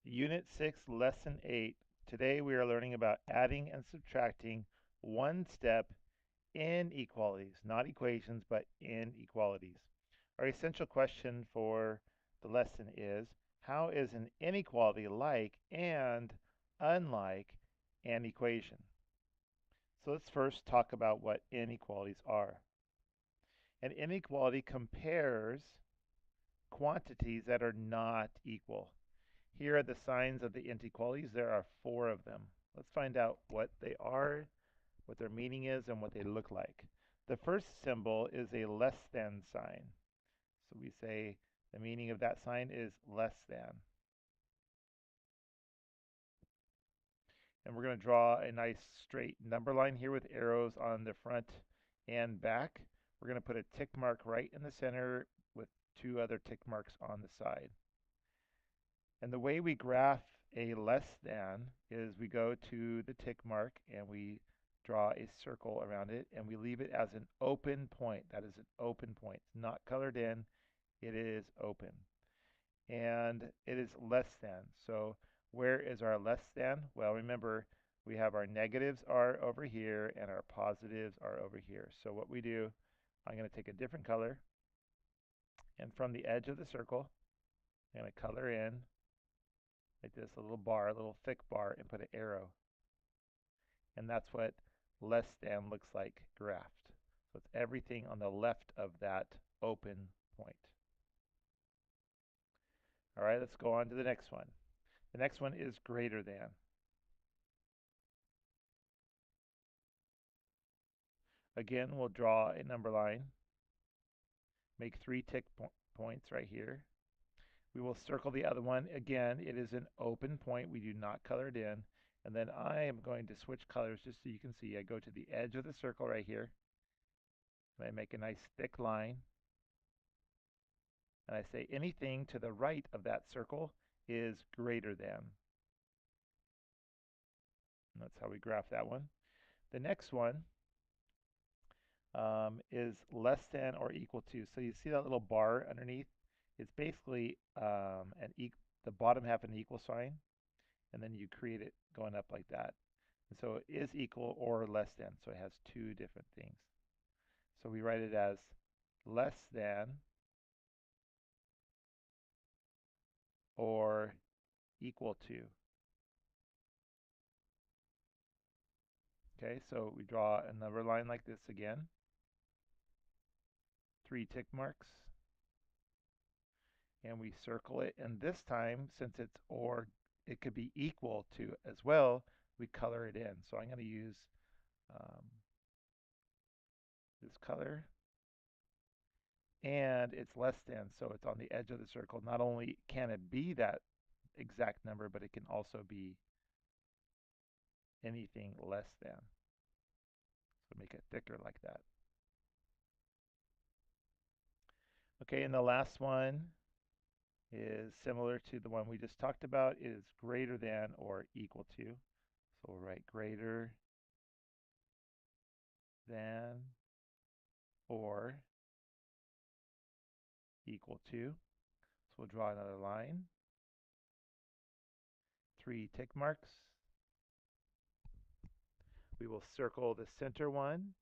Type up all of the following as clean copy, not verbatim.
Unit 6, Lesson 8. Today we are learning about adding and subtracting one step inequalities, not equations, but inequalities. Our essential question for the lesson is, how is an inequality like and unlike an equation? So let's first talk about what inequalities are. An inequality compares quantities that are not equal. Here are the signs of the inequalities. There are four of them. Let's find out what they are, what their meaning is, and what they look like. The first symbol is a less than sign. So we say the meaning of that sign is less than. And we're going to draw a nice straight number line here with arrows on the front and back. We're going to put a tick mark right in the center with two other tick marks on the side. And the way we graph a less than is we go to the tick mark and we draw a circle around it and we leave it as an open point. That is an open point. It's not colored in, it is open. And it is less than. So where is our less than? Well, remember, we have our negatives are over here and our positives are over here. So what we do, I'm going to take a different color, and from the edge of the circle, I'm going to color in like this, a little bar, a little thick bar, and put an arrow. And that's what less than looks like graphed. So it's everything on the left of that open point. All right, let's go on to the next one. The next one is greater than. Again, we'll draw a number line, make three tick points right here. We will circle the other one. Again, it is an open point. We do not color it in. And then I am going to switch colors just so you can see. I go to the edge of the circle right here. And I make a nice thick line. And I say anything to the right of that circle is greater than. And that's how we graph that one. The next one is less than or equal to. So you see that little bar underneath? It's basically the bottom half an equal sign, and then you create it going up like that. And so it is equal or less than. So it has two different things. So we write it as less than or equal to. Okay, so we draw a number line like this again. Three tick marks. And we circle it. And this time, since it's or, it could be equal to as well, we color it in. So I'm going to use this color. And it's less than, so it's on the edge of the circle. Not only can it be that exact number, but it can also be anything less than. So make it thicker like that. Okay, and the last one is similar to the one we just talked about. It is greater than or equal to. So we'll write greater than or equal to. So we'll draw another line. Three tick marks. We will circle the center one,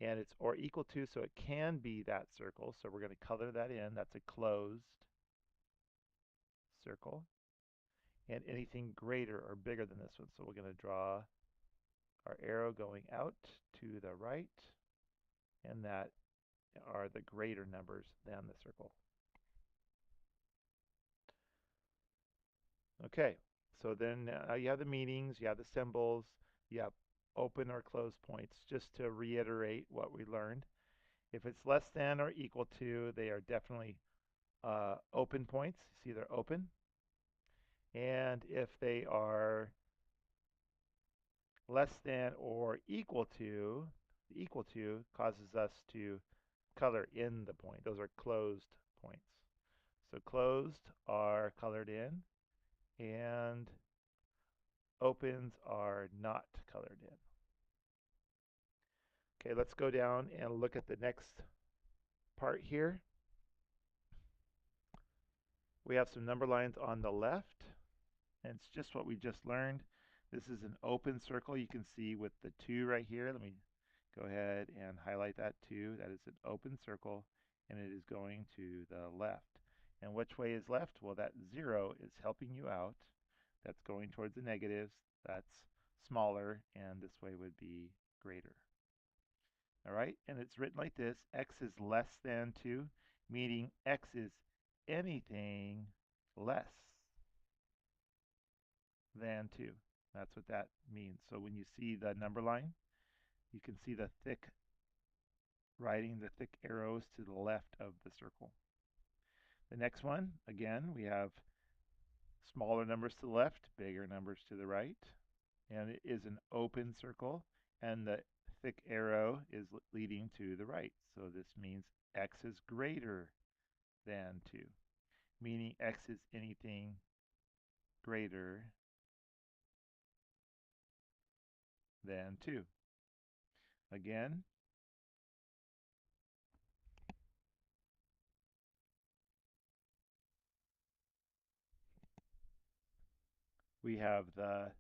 and it's or equal to, so it can be that circle. So we're going to color that in. That's a closed circle. And anything greater or bigger than this one. So we're going to draw our arrow going out to the right, and that are the greater numbers than the circle. Okay, so then you have the meanings, you have the symbols, you have open or closed points. Just to reiterate what we learned, if it's less than or equal to, they are definitely open points. See, they're open. And if they are less than or equal to, the equal to causes us to color in the point. Those are closed points. So closed are colored in, and opens are not colored in. Okay, let's go down and look at the next part here. We have some number lines on the left And it's just what we just learned. This is an open circle. You can see with the 2 right here. Let me go ahead and highlight that 2. That is an open circle, and it is going to the left. And which way is left? Well, that 0 is helping you out. That's going towards the negatives. That's smaller, and this way would be greater. All right, and it's written like this: x is less than 2, meaning x is anything less than 2. That's what that means. So when you see the number line, you can see the thick writing, the thick arrows to the left of the circle. The next one, again, we have smaller numbers to the left, bigger numbers to the right, and it is an open circle, and the thick arrow is leading to the right. So this means x is greater than 2, meaning x is anything greater than 2. Again, we have the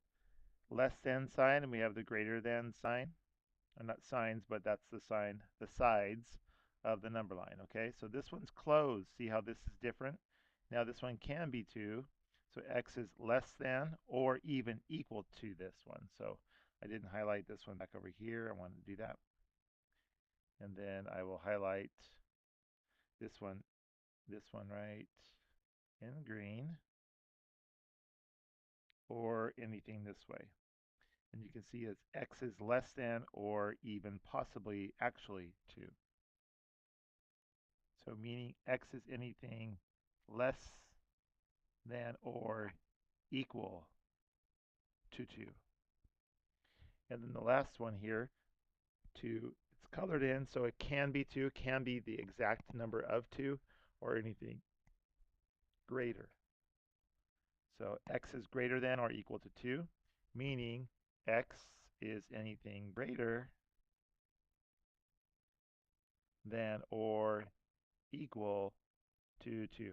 less than sign and we have the greater than sign. Or not signs, but that's the sign, the sides of the number line. Okay, so this one's closed. See how this is different? Now this one can be 2. So x is less than or even equal to this one. So I didn't highlight this one back over here. I want to do that. And then I will highlight this one right in green, or anything this way. And you can see as x is less than or even possibly actually 2. So meaning x is anything less than or equal to 2. And then the last one here, 2, it's colored in, so it can be 2, can be the exact number of 2, or anything greater. So x is greater than or equal to 2, meaning x is anything greater than or equal to 2.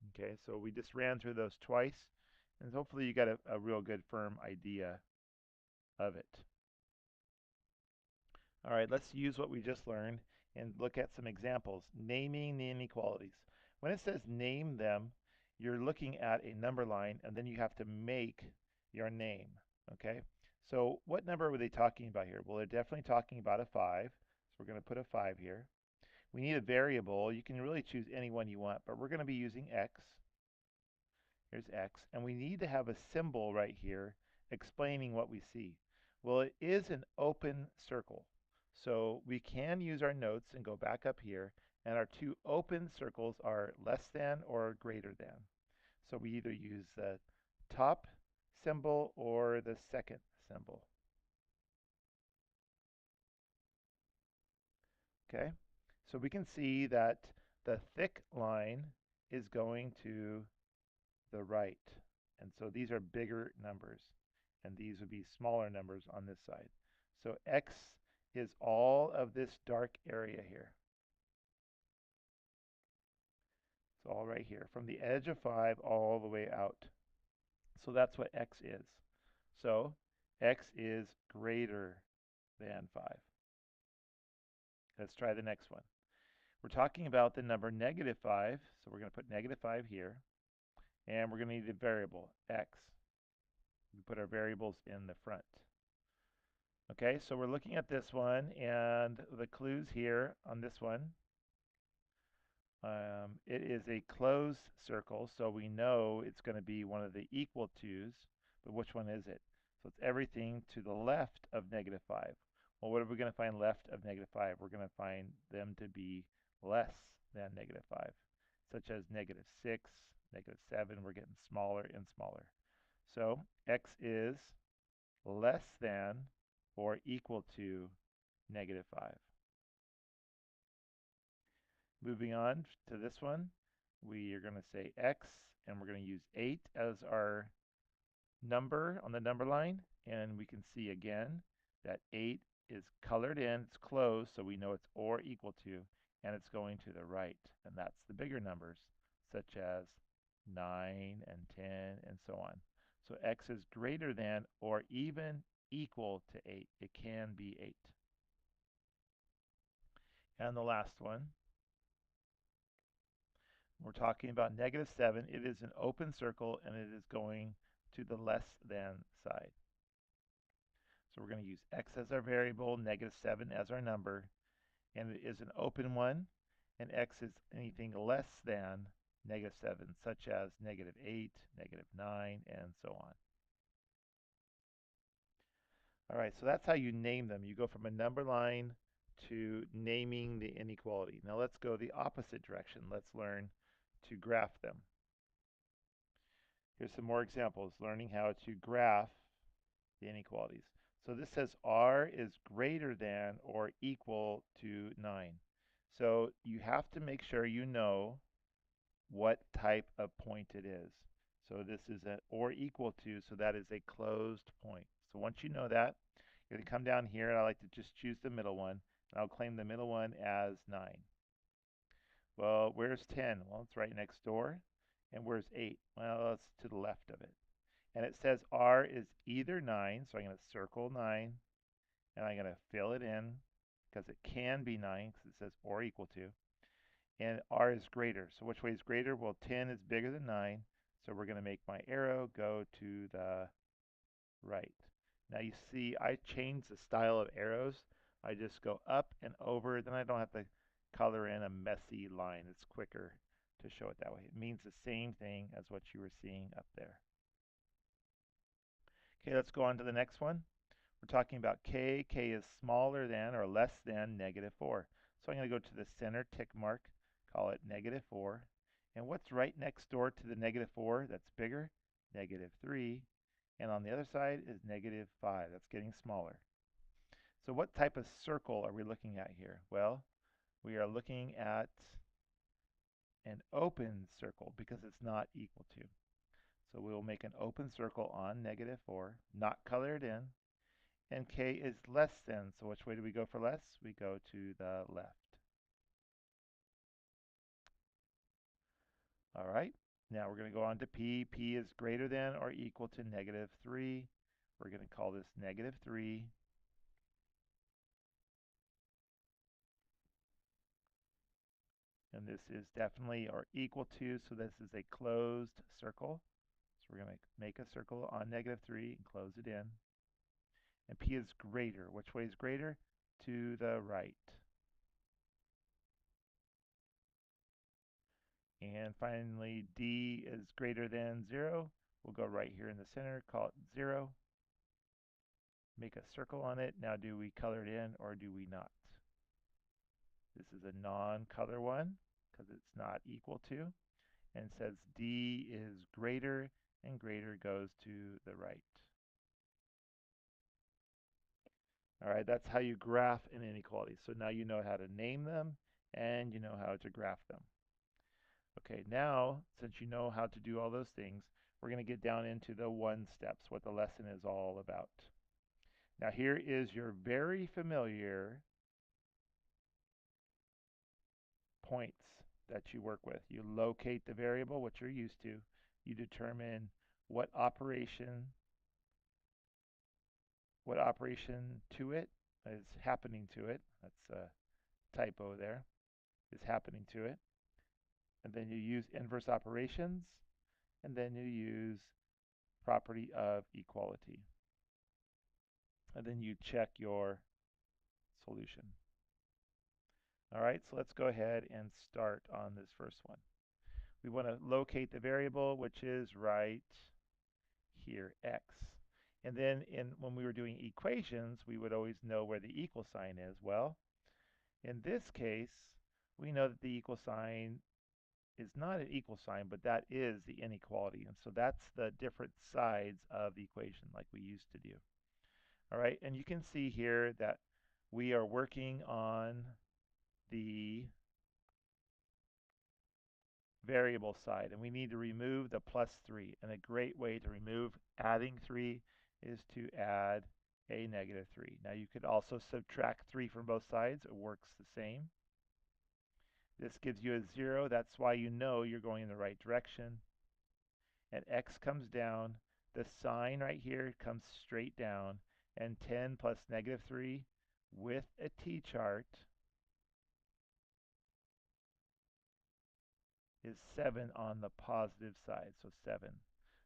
Okay, so we just ran through those twice, and hopefully you got a real good firm idea of it. All right, let's use what we just learned and look at some examples. Naming the inequalities. When it says name them, you're looking at a number line, and then you have to make your name. Okay, so what number were they talking about here? Well, they're definitely talking about a 5, so we're going to put a 5 here. We need a variable. You can really choose any one you want, but we're going to be using x. Here's x, and we need to have a symbol right here explaining what we see. Well, it is an open circle, so we can use our notes and go back up here, and our two open circles are less than or greater than. So we either use the top symbol or the second symbol. Okay, so we can see that the thick line is going to the right. And so these are bigger numbers, and these would be smaller numbers on this side. So x is all of this dark area here. It's all right here, from the edge of 5 all the way out. So that's what x is. So x is greater than 5. Let's try the next one. We're talking about the number -5, so we're going to put -5 here, and we're going to need a variable, x. We put our variables in the front. Okay, so we're looking at this one, and the clues here on this one, it is a closed circle, so we know it's going to be one of the equal to's, but which one is it? So it's everything to the left of -5. Well, what are we going to find left of -5? We're going to find them to be less than -5, such as -6, -7. We're getting smaller and smaller. So x is less than or equal to -5. Moving on to this one, we are going to say x, and we're going to use 8 as our number on the number line, and we can see again that 8 is colored in, it's closed, so we know it's or equal to, and it's going to the right, and that's the bigger numbers, such as 9, and 10, and so on. So x is greater than or even equal to 8. It can be 8. And the last one, we're talking about -7. It is an open circle and it is going to the less than side. So we're going to use x as our variable, -7 as our number, and it is an open one, and x is anything less than -7, such as -8, -9, and so on. All right, so that's how you name them. You go from a number line to naming the inequality. Now let's go the opposite direction. Let's learn to graph them. Here's some more examples, learning how to graph the inequalities. So this says r is greater than or equal to 9. So you have to make sure you know what type of point it is. So this is an or equal to, so that is a closed point. So once you know that, you're going to come down here, and I like to just choose the middle one, and I'll claim the middle one as 9. Well, where's 10? Well, it's right next door. And where's 8? Well, it's to the left of it. And it says r is either 9, so I'm going to circle 9, and I'm going to fill it in, because it can be 9, because it says or equal to. And r is greater. So which way is greater? Well, 10 is bigger than 9, so we're going to make my arrow go to the right. Now you see I change the style of arrows. I just go up and over, then I don't have to color in a messy line. It's quicker to show it that way. It means the same thing as what you were seeing up there. Okay, let's go on to the next one. We're talking about k. K is smaller than or less than -4. So I'm going to go to the center tick mark, call it -4. And what's right next door to the -4 that's bigger? -3. And on the other side is -5. That's getting smaller. So what type of circle are we looking at here? Well, we are looking at an open circle because it's not equal to. So we will make an open circle on -4, not colored in, and k is less than. So which way do we go for less? We go to the left. All right, now we're going to go on to p. P is greater than or equal to -3. We're going to call this -3. And this is definitely or equal to, so this is a closed circle. So we're going to make a circle on -3 and close it in. And p is greater. Which way is greater? To the right. And finally, d is greater than 0. We'll go right here in the center, call it 0. Make a circle on it. Now do we color it in or do we not? This is a non-color one because it's not equal to. And it says d is greater, and greater goes to the right. All right, that's how you graph an inequality. So now you know how to name them and you know how to graph them. Okay, now, since you know how to do all those things, we're going to get down into the one steps, what the lesson is all about. Now here is your very familiar points that you work with. You locate the variable, which you're used to. You determine what operation to it is happening to it. That's a typo there. Is happening to it. And then you use inverse operations, and then you use property of equality. And then you check your solution. All right, so let's go ahead and start on this first one. We want to locate the variable, which is right here, x. And then when we were doing equations, we would always know where the equal sign is. Well, in this case, we know that the equal sign is not an equal sign, but that is the inequality. And so that's the different sides of the equation like we used to do. All right, and you can see here that we are working on the variable side, and we need to remove the +3. And a great way to remove adding 3 is to add a -3. Now you could also subtract 3 from both sides. It works the same. This gives you a 0. That's why you know you're going in the right direction. and x comes down, the sign right here comes straight down, and 10 plus negative 3 with a t-chart is 7 on the positive side, so 7.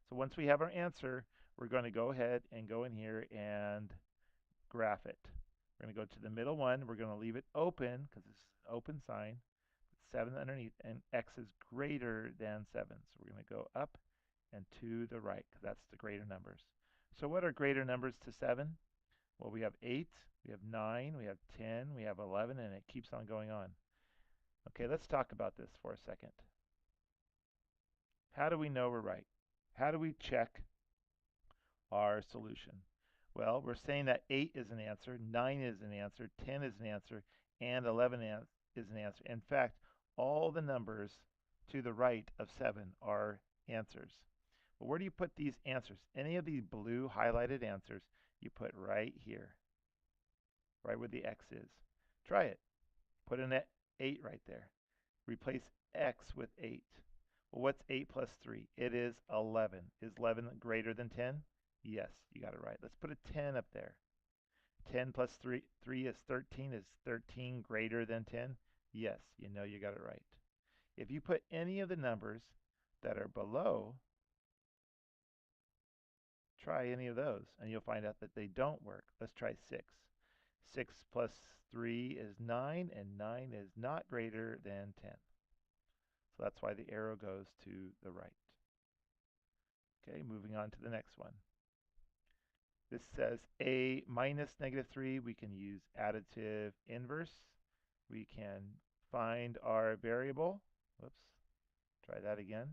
So once we have our answer, we're going to go ahead and go in here and graph it. We're going to go to the middle one. We're going to leave it open because it's an open sign. 7 underneath, and x is greater than 7. So we're going to go up and to the right because that's the greater numbers. So what are greater numbers to 7? Well, we have 8, we have 9, we have 10, we have 11, and it keeps on going on. Okay, let's talk about this for a second. How do we know we're right? How do we check our solution? Well, we're saying that 8 is an answer, 9 is an answer, 10 is an answer, and 11 is an answer. In fact, all the numbers to the right of 7 are answers. But where do you put these answers? Any of these blue highlighted answers, you put right here, right where the x is. Try it. Put an 8 right there. Replace x with 8. Well, what's 8 plus 3? It is 11. Is 11 greater than 10? Yes, you got it right. Let's put a 10 up there. 10 plus 3 is 13. Is 13 greater than 10? Yes, you know you got it right. If you put any of the numbers that are below, try any of those, and you'll find out that they don't work. Let's try 6. 6 plus 3 is 9, and 9 is not greater than 10. So that's why the arrow goes to the right. Okay, moving on to the next one. This says a minus negative 3. We can use additive inverse. We can find our variable. Whoops, try that again.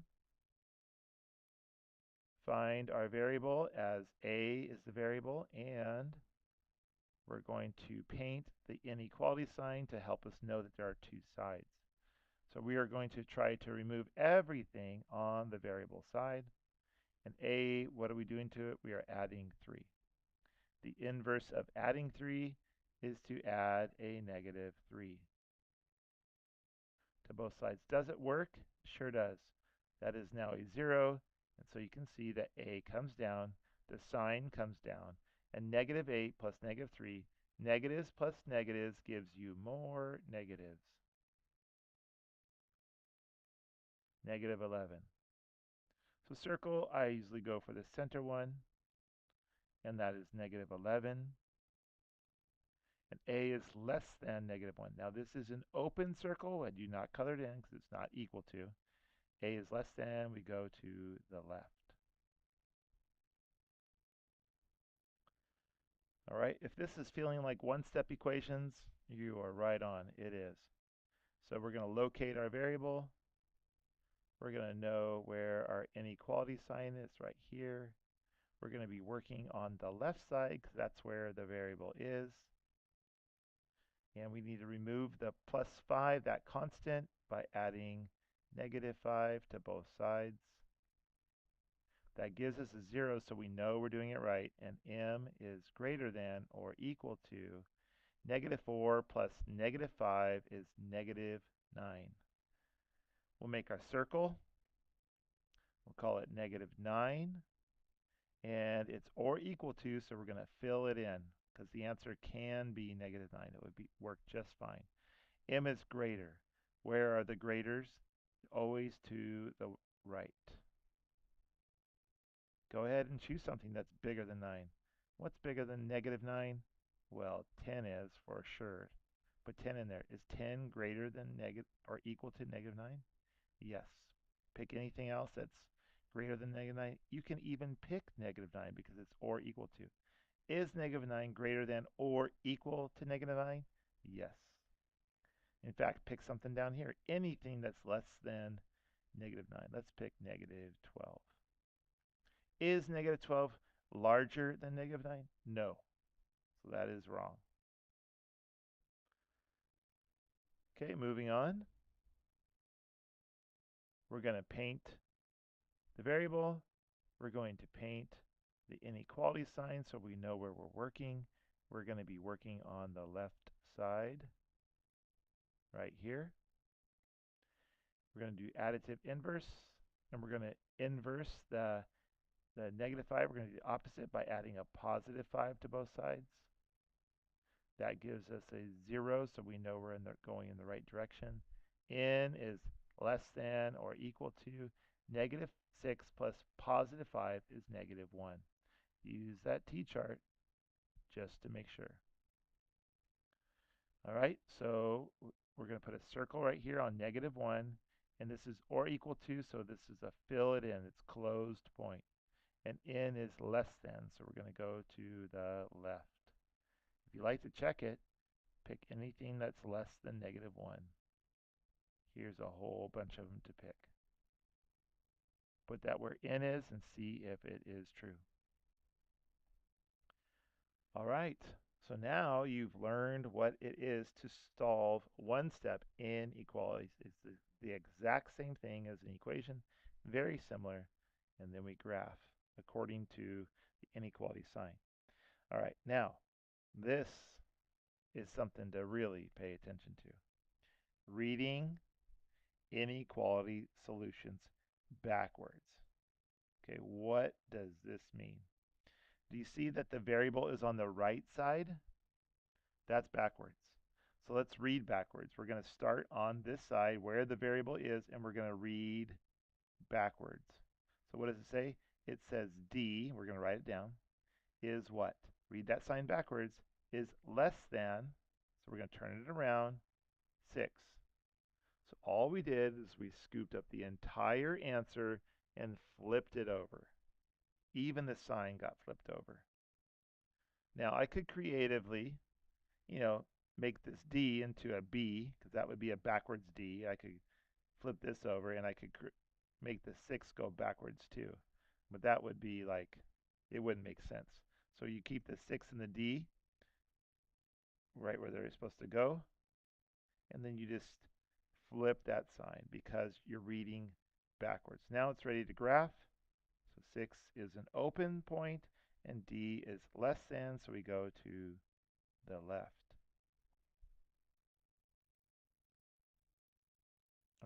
Find our variable as a is the variable, and we're going to paint the inequality sign to help us know that there are two sides. So we are going to try to remove everything on the variable side. And a, what are we doing to it? We are adding 3. The inverse of adding 3 is to add a negative 3 to both sides. Does it work? Sure does. That is now a 0, and so you can see that a comes down, the sign comes down, and negative 8 plus negative 3, negatives plus negatives gives you more negatives. Negative 11. So circle, I usually go for the center one, and that is negative 11. And a is less than negative 1. Now this is an open circle. I do not color it in because it's not equal to. A is less than, we go to the left. All right, if this is feeling like one-step equations, you are right on. It is. So we're going to locate our variable. We're going to know where our inequality sign is right here. We're going to be working on the left side because that's where the variable is. And we need to remove the plus 5, that constant, by adding negative 5 to both sides. That gives us a 0, so we know we're doing it right. And m is greater than or equal to negative 4 plus negative 5 is negative 9. We'll make our circle. We'll call it negative 9. And it's or equal to, so we're going to fill it in because the answer can be negative 9. It would work just fine. M is greater. Where are the graters? Always to the right. Go ahead and choose something that's bigger than 9. What's bigger than negative 9? Well, 10 is for sure. Put 10 in there. Is 10 greater than negative or equal to negative 9? Yes. Pick anything else that's greater than negative 9. You can even pick negative 9 because it's or equal to. Is negative 9 greater than or equal to negative 9? Yes. In fact, pick something down here. Anything that's less than negative 9. Let's pick negative 12. Is negative 12 larger than negative 9? No. So that is wrong. Okay, moving on. We're going to paint the variable. We're going to paint the inequality sign so we know where we're working. We're going to be working on the left side right here. We're going to do additive inverse. And we're going to inverse the negative 5. We're going to do the opposite by adding a positive 5 to both sides. That gives us a 0, so we know we're going in the right direction. N is less than or equal to negative 6 plus positive 5 is negative 1. Use that T-chart just to make sure. All right, so we're going to put a circle right here on negative 1, and this is or equal to, so this is a fill it in. It's closed point. And N is less than, so we're going to go to the left. If you like to check it, pick anything that's less than negative 1. Here's a whole bunch of them to pick. Put that where N is and see if it is true. All right, so now you've learned what it is to solve one step inequalities. It's the exact same thing as an equation, very similar, and then we graph according to the inequality sign. All right, now this is something to really pay attention to. Reading inequality solutions backwards. Okay, what does this mean? Do you see that the variable is on the right side? That's backwards. So let's read backwards. We're going to start on this side where the variable is, and we're going to read backwards. So what does it say? It says D, we're going to write it down, is what? Read that sign backwards, is less than, so we're going to turn it around, 6. So all we did is we scooped up the entire answer and flipped it over. Even the sign got flipped over. Now I could creatively, make this D into a B, because that would be a backwards D. I could flip this over and I could make the 6 go backwards too. But that would be like, it wouldn't make sense. So you keep the 6 and the D right where they're supposed to go, and then you just flip that sign because you're reading backwards. Now it's ready to graph. So 6 is an open point and D is less than, so we go to the left.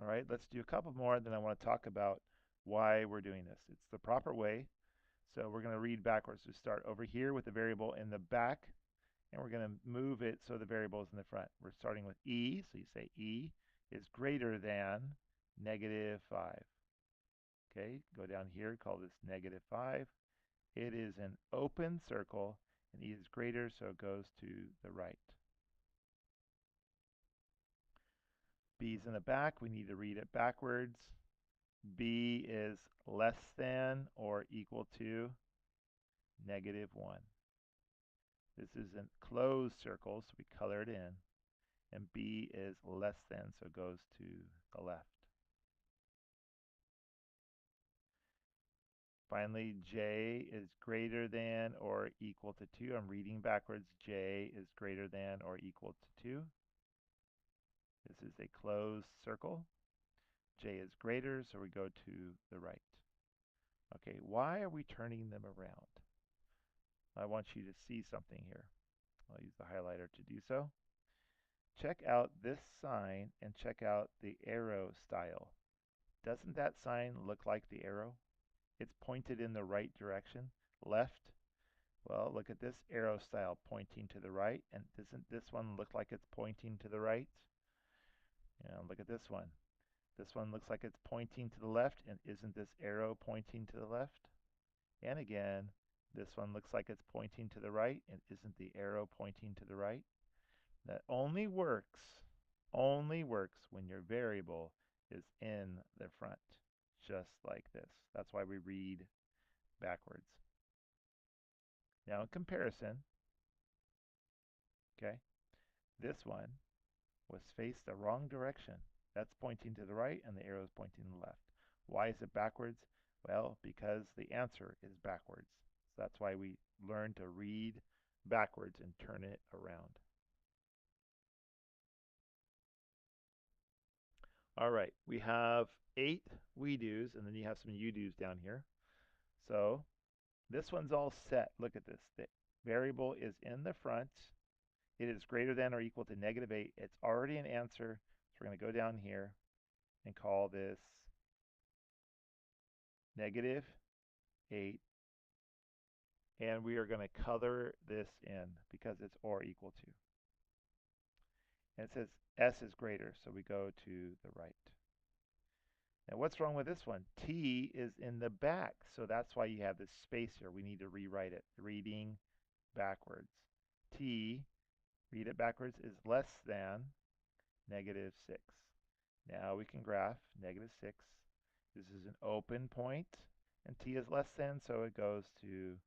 All right, let's do a couple more, then I want to talk about why we're doing this. It's the proper way. So we're going to read backwards. We start over here with the variable in the back, and we're going to move it so the variable is in the front. We're starting with E, so you say E is greater than negative 5. Okay, go down here, call this negative 5. It is an open circle, and E is greater, so it goes to the right. B is in the back. We need to read it backwards. B is less than or equal to negative 1. This is a closed circle, so we color it in. And B is less than, so it goes to the left. Finally, J is greater than or equal to 2. I'm reading backwards. J is greater than or equal to 2. This is a closed circle. J is greater, so we go to the right. Okay, why are we turning them around? I want you to see something here. I'll use the highlighter to do so. Check out this sign and check out the arrow style. Doesn't that sign look like the arrow? It's pointed in the right direction, left. Well, look at this arrow style pointing to the right, and doesn't this one look like it's pointing to the right? Look at this one. This one looks like it's pointing to the left, and isn't this arrow pointing to the left? And again, this one looks like it's pointing to the right, and isn't the arrow pointing to the right? That only works when your variable is in the front, just like this. That's why we read backwards. Now in comparison, okay, this one was faced the wrong direction. That's pointing to the right and the arrow is pointing to the left. Why is it backwards? Well, because the answer is backwards. So that's why we learn to read backwards and turn it around. All right, we have 8 we do's, and then you have some you do's down here. So this one's all set. Look at this. The variable is in the front. It is greater than or equal to negative 8. It's already an answer. So we're going to go down here and call this negative 8, and we are going to color this in because it's or equal to. And it says s is greater, so we go to the right. Now what's wrong with this one? T is in the back, so that's why you have this space here. We need to rewrite it. Reading backwards. T, read it backwards, is less than negative 6. Now we can graph negative 6. This is an open point, and t is less than, so it goes to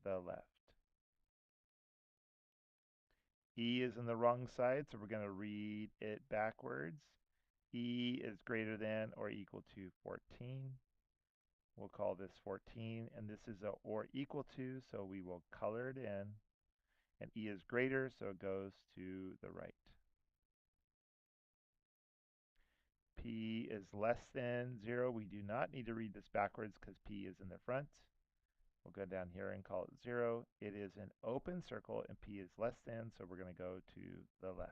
the left. E is in the wrong side, so we're going to read it backwards. E is greater than or equal to 14. We'll call this 14, and this is a or equal to, so we will color it in. And E is greater, so it goes to the right. P is less than 0. We do not need to read this backwards because P is in the front. We'll go down here and call it 0. It is an open circle, and P is less than, so we're going to go to the left.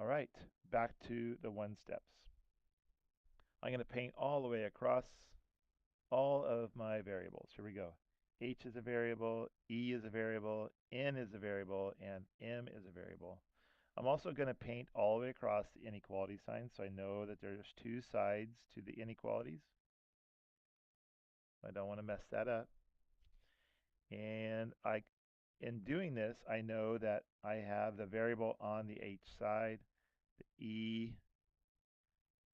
All right, back to the one steps. I'm going to paint all the way across all of my variables. Here we go. H is a variable, E is a variable, N is a variable, and M is a variable. I'm also going to paint all the way across the inequality sign, so I know that there's two sides to the inequalities. I don't want to mess that up. And in doing this, I know that I have the variable on the H side, the E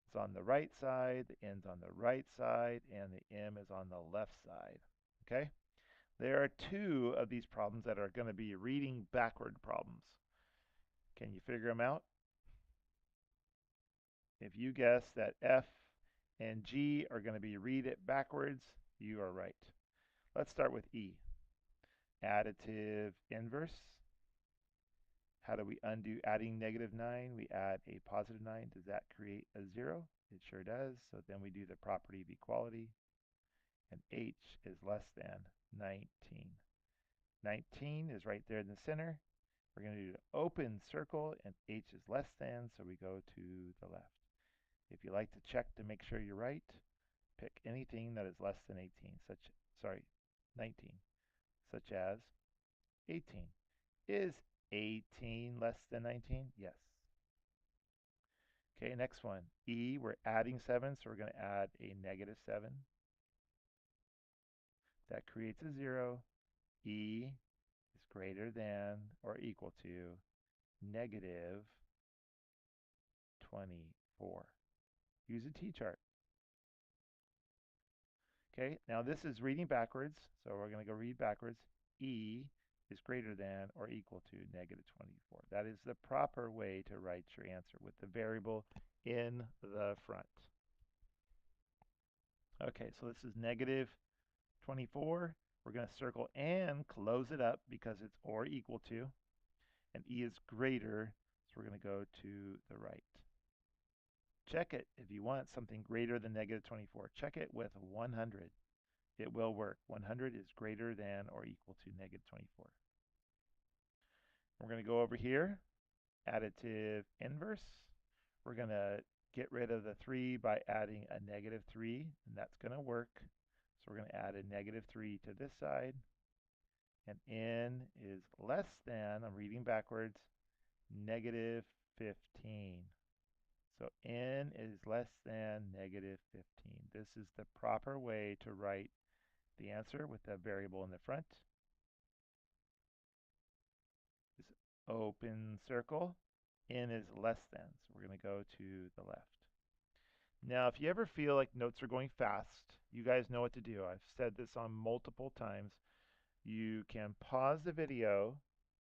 is on the right side, the N's on the right side, and the M is on the left side. Okay? There are two of these problems that are going to be reading backward problems. Can you figure them out? If you guess that F and G are going to be read it backwards, you are right. Let's start with E. Additive inverse. How do we undo adding negative 9? We add a positive 9. Does that create a 0? It sure does. So then we do the property of equality. And H is less than 19. 19 is right there in the center. We're going to do an open circle, and H is less than, so we go to the left. If you like to check to make sure you're right, pick anything that is less than 19, such as 18. Is 18 less than 19? Yes. Okay, next one. E, we're adding 7, so we're going to add a negative 7. That creates a 0. E is greater than or equal to negative 24. Use a t-chart. Okay, now this is reading backwards, so we're going to go read backwards. E is greater than or equal to negative 24. That is the proper way to write your answer with the variable in the front. Okay, so this is negative 24. We're going to circle and close it up because it's or equal to, and E is greater, so we're going to go to the right. Check it if you want something greater than negative 24. Check it with 100. It will work. 100 is greater than or equal to negative 24. We're going to go over here, additive inverse. We're going to get rid of the 3 by adding a negative 3, and that's going to work. So we're going to add a negative 3 to this side. And N is less than, I'm reading backwards, negative 15. So N is less than negative 15. This is the proper way to write the answer with the variable in the front. This open circle. N is less than, so we're going to go to the left. Now, if you ever feel like notes are going fast, you guys know what to do. I've said this on multiple times. You can pause the video,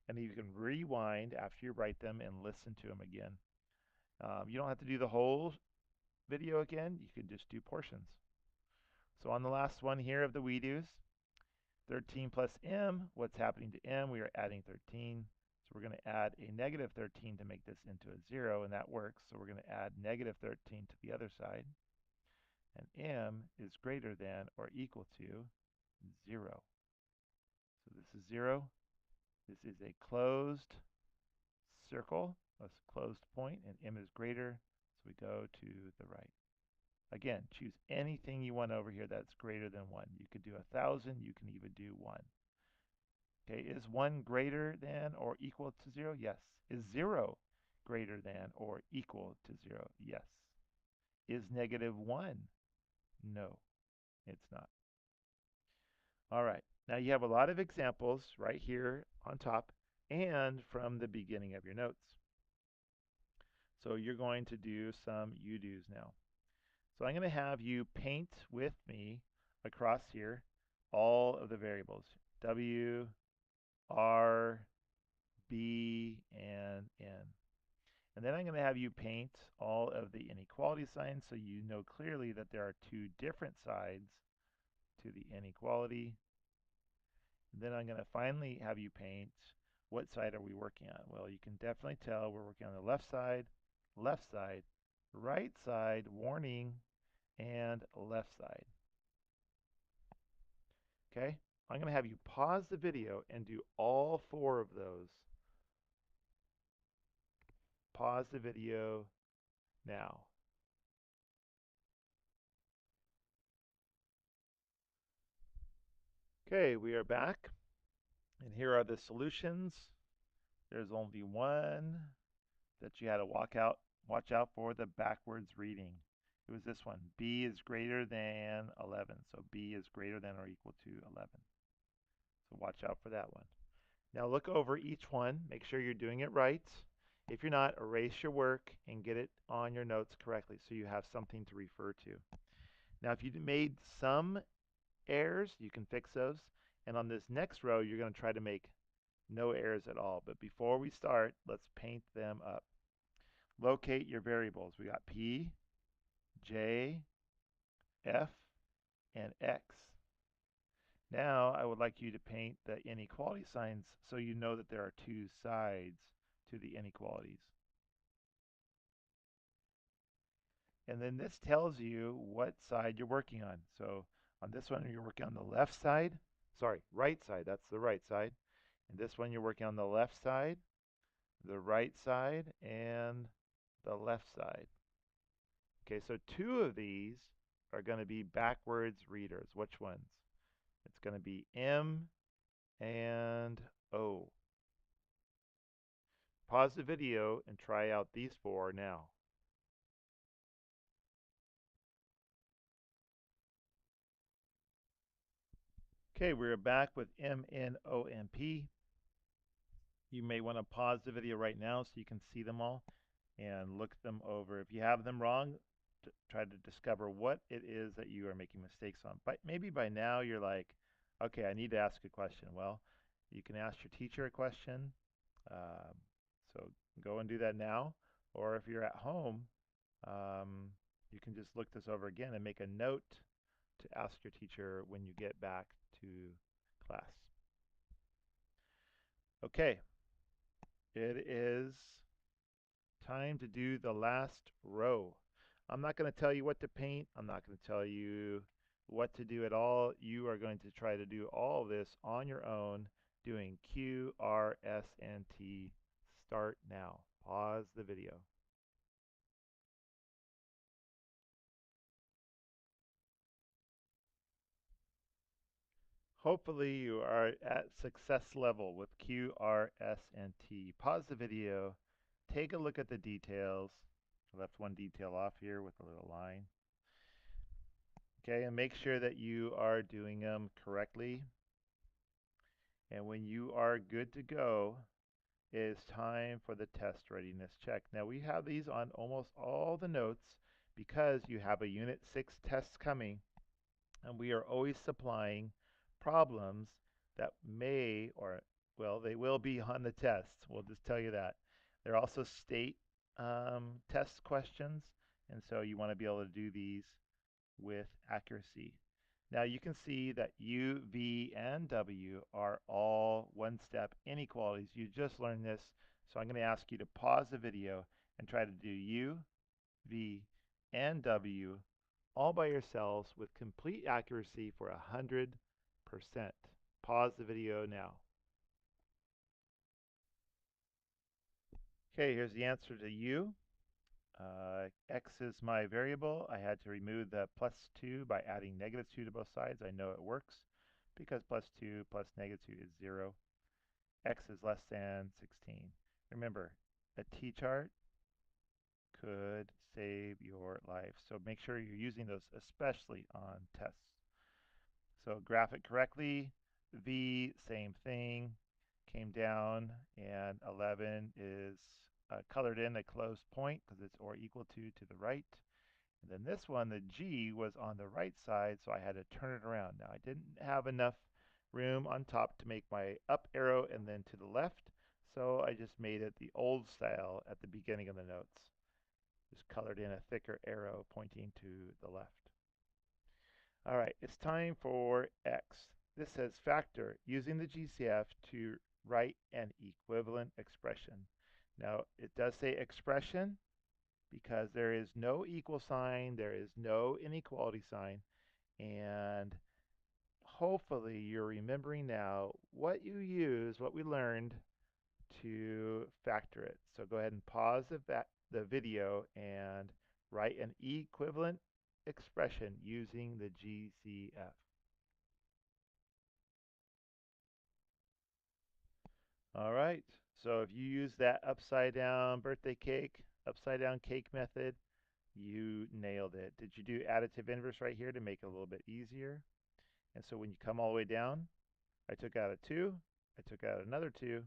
and you can rewind after you write them and listen to them again. You don't have to do the whole video again. You can just do portions. So on the last one here of the we do's, 13 plus m, what's happening to m? We are adding 13. So we're going to add a negative 13 to make this into a 0, and that works. So we're going to add negative 13 to the other side. And m is greater than or equal to 0. So this is 0. This is a closed circle. a closed point, and m is greater, so we go to the right. Again, choose anything you want over here that's greater than 1. You could do 1,000, you can even do 1. Okay, is 1 greater than or equal to 0? Yes. Is 0 greater than or equal to 0? Yes. Is negative 1? No, it's not. All right, now you have a lot of examples right here on top and from the beginning of your notes. So you're going to do some you-dos now. So I'm going to have you paint with me across here all of the variables, W, R, B, and N. And then I'm going to have you paint all of the inequality signs so you know clearly that there are two different sides to the inequality. And then I'm going to finally have you paint what side are we working on. Well, you can definitely tell we're working on the left side, right side, warning, and left side. Okay? I'm going to have you pause the video and do all 4 of those. Pause the video now. Okay, we are back, and here are the solutions. There's only one that you had to watch out for the backwards reading. It was this one. B is greater than 11. So B is greater than or equal to 11. So watch out for that one. Now look over each one. Make sure you're doing it right. If you're not, erase your work and get it on your notes correctly so you have something to refer to. Now if you made some errors, you can fix those. And on this next row, you're going to try to make no errors at all. But before we start, let's paint them up. Locate your variables. We got P, J, F, and X. Now I would like you to paint the inequality signs so you know that there are two sides to the inequalities. And then this tells you what side you're working on. So on this one, you're working on the left side. Sorry, right side. That's the right side. And this one, you're working on the left side, the right side, and the left side. Okay, so 2 of these are going to be backwards readers. Which ones? It's going to be M and O. Pause the video and try out these 4 now. Okay, we're back with M, N, O, and P. You may want to pause the video right now so you can see them all and look them over. If you have them wrong, try to discover what it is that you are making mistakes on. But maybe by now you're like, okay, I need to ask a question. Well, you can ask your teacher a question. So go and do that now. Or if you're at home, you can just look this over again and make a note to ask your teacher when you get back to class. Okay, it is time to do the last row. I'm not going to tell you what to paint. I'm not going to tell you what to do at all. You are going to try to do all of this on your own, doing Q, R, S, and T. Start now. Pause the video. Hopefully you are at success level with Q, R, S, and T. Pause the video. Take a look at the details. I left one detail off here with a little line. Okay, and make sure that you are doing them correctly. And when you are good to go, it is time for the test readiness check. Now we have these on almost all the notes because you have a Unit 6 test coming, and we are always supplying problems that may or, well, they will be on the test. We'll just tell you that. They're also state test questions, and so you want to be able to do these with accuracy. Now you can see that U, V, and W are all one-step inequalities. You just learned this, so I'm going to ask you to pause the video and try to do U, V, and W all by yourselves with complete accuracy for 100%. Pause the video now. Okay, here's the answer to u. X is my variable. I had to remove the plus 2 by adding negative 2 to both sides. I know it works because plus 2 plus negative 2 is 0. X is less than 16. Remember, a t-chart could save your life. So make sure you're using those, especially on tests. So graph it correctly. V, same thing, came down, and 11 is colored in a closed point because it's or equal to the right. And then this one, the G, was on the right side, so I had to turn it around. Now, I didn't have enough room on top to make my up arrow and then to the left, so I just made it the old style at the beginning of the notes. Just colored in a thicker arrow pointing to the left. All right, it's time for X. This says factor using the GCF to write an equivalent expression. Now, it does say expression because there is no equal sign, there is no inequality sign, and hopefully you're remembering now what you use, what we learned to factor it. So go ahead and pause the video and write an equivalent expression using the GCF. All right, so if you use that upside down birthday cake, upside down cake method, you nailed it. Did you do additive inverse right here to make it a little bit easier? And so when you come all the way down, I took out a 2, I took out another 2.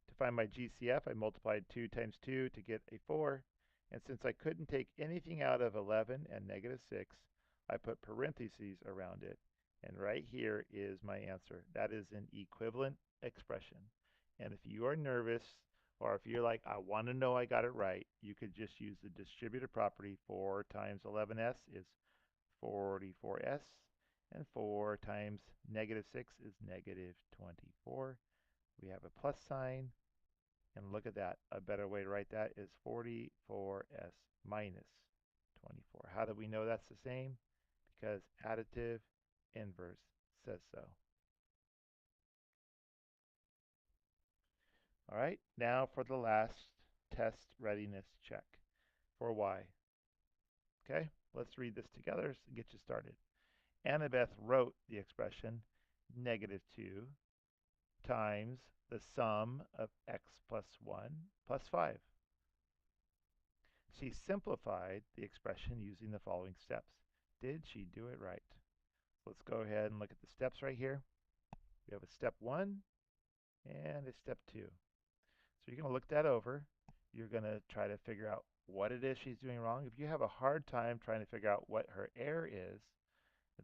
To find my GCF, I multiplied 2 times 2 to get a 4. And since I couldn't take anything out of 11 and negative 6, I put parentheses around it. And right here is my answer. That is an equivalent expression. And if you are nervous, or if you're like, I want to know I got it right, you could just use the distributive property. 4 times 11s is 44s, and 4 times negative 6 is negative 24. We have a plus sign, and look at that. A better way to write that is 44s minus 24. How do we know that's the same? Because additive inverse says so. All right, now for the last test readiness check for y. Okay, let's read this together to get you started. Annabeth wrote the expression negative 2 times the sum of x plus 1 plus 5. She simplified the expression using the following steps. Did she do it right? Let's go ahead and look at the steps right here. We have a step 1 and a step 2. So you're going to look that over. You're going to try to figure out what it is she's doing wrong. If you have a hard time trying to figure out what her error is,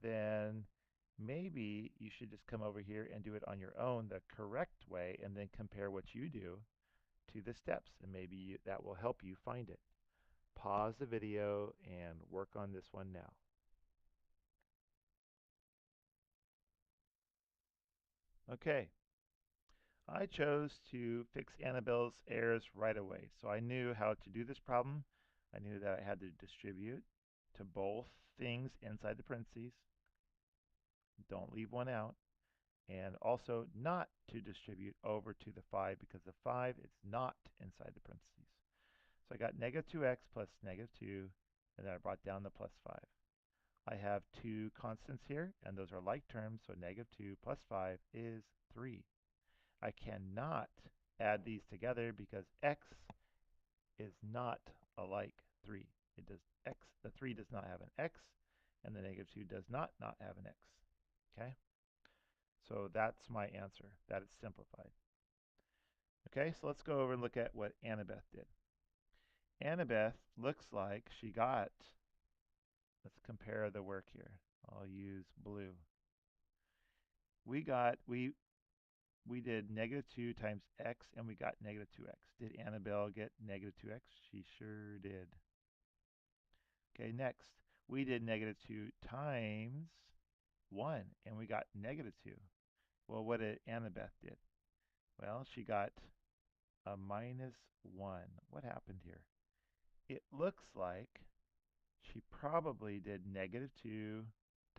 then maybe you should just come over here and do it on your own the correct way and then compare what you do to the steps, and maybe that will help you find it. Pause the video and work on this one now. Okay, I chose to fix Annabelle's errors right away. So I knew how to do this problem. I knew that I had to distribute to both things inside the parentheses. Don't leave one out. And also not to distribute over to the 5 because the 5 is not inside the parentheses. So I got negative 2x plus negative 2, and then I brought down the plus 5. I have two constants here, and those are like terms, so negative 2 plus 5 is 3. I cannot add these together because x is not alike 3. It does x, the 3 does not have an x, and the negative 2 does not have an x. Okay? So that's my answer. That is simplified. Okay, so let's go over and look at what Annabeth did. Annabeth looks like she got, let's compare the work here. I'll use blue. We did negative 2 times x, and we got negative 2x. Did Annabelle get negative 2x? She sure did. Okay, next, we did negative 2 times 1, and we got negative 2. Well, what did Annabeth did? Well, she got a minus 1. What happened here? It looks like she probably did negative 2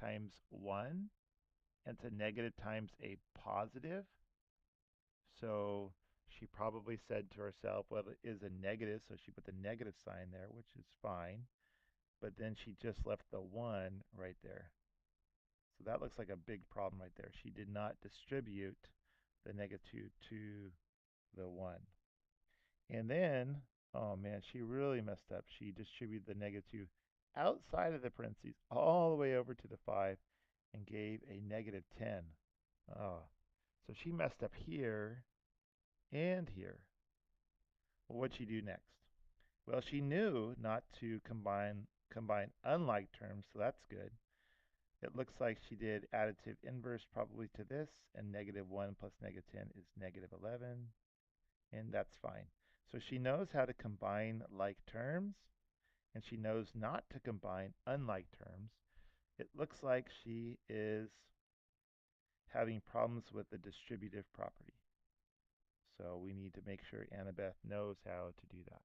times 1 and to negative times a positive. So She probably said to herself, well, it is a negative, so she put the negative sign there, which is fine. But then she just left the 1 right there. So that looks like a big problem right there. She did not distribute the negative 2 to the 1. And then, oh man, she really messed up. She distributed the negative 2 outside of the parentheses all the way over to the 5 and gave a negative 10. Oh, so she messed up here and here. Well, what'd she do next? Well, she knew not to combine unlike terms, so that's good. It looks like she did additive inverse probably to this, and negative 1 plus negative 10 is negative 11, and that's fine. So she knows how to combine like terms, and she knows not to combine unlike terms. It looks like she is having problems with the distributive property. So we need to make sure Annabeth knows how to do that.